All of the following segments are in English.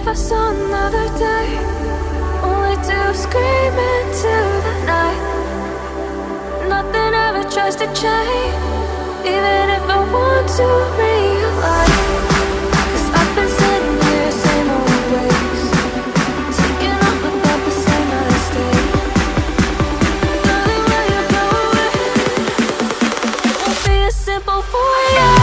If I saw another day, only to scream into the night. Nothing ever tries to change, even if I want to realize. 'Cause I've been sitting here, same old ways, taking off without the same mistake. Darling, where you going? It won't be as simple for you.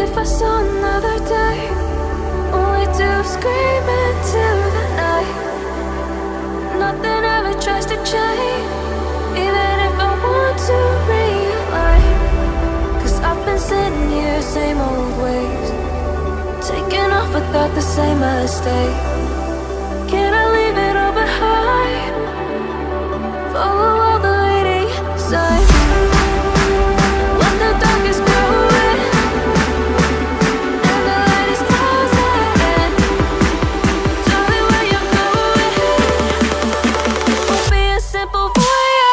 If I saw another day, only to scream into the night. Nothing ever tries to change, even if I want to realize. 'Cause I've been sitting here, same old ways, taking off without the same mistake. Can I leave it all behind? Follow all the leading signs. When the dark is growing and the light is closing in, darling, where you going? Won't be as simple for you.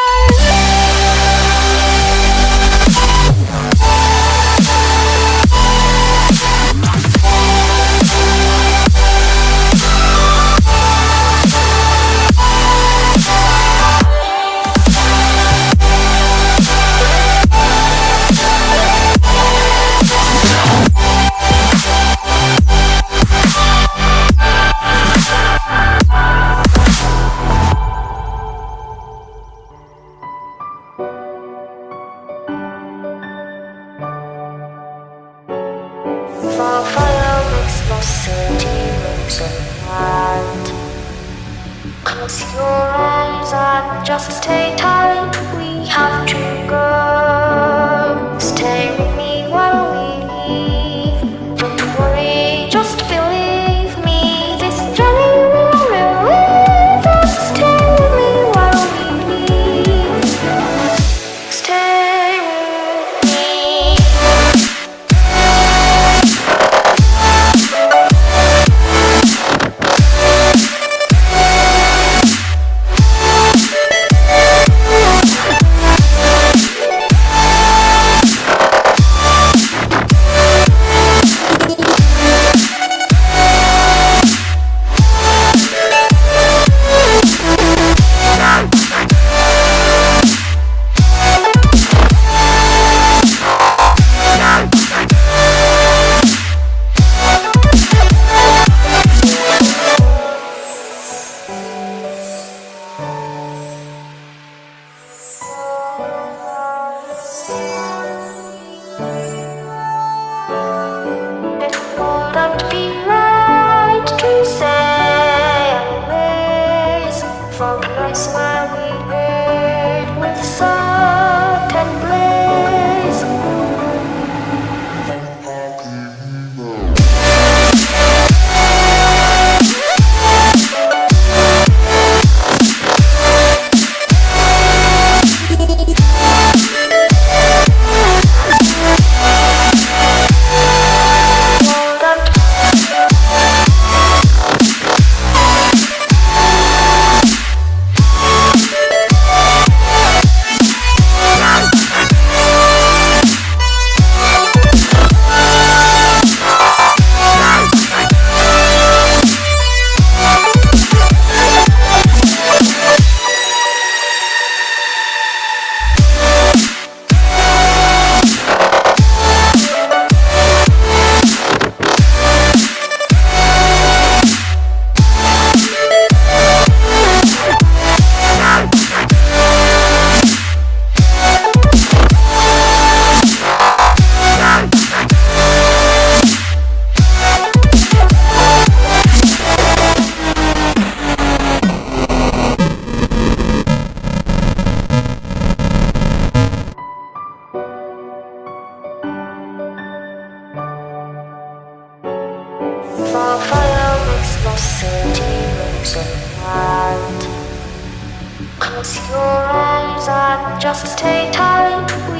Fire makes no city looks alive. Close your eyes and just stay tight. We have to go. Stay with me while we leave. Don't worry, just believe me. This journey will relieve us. Stay with me while we leave. Stay with me. rooms of light. Close your eyes and just stay tight.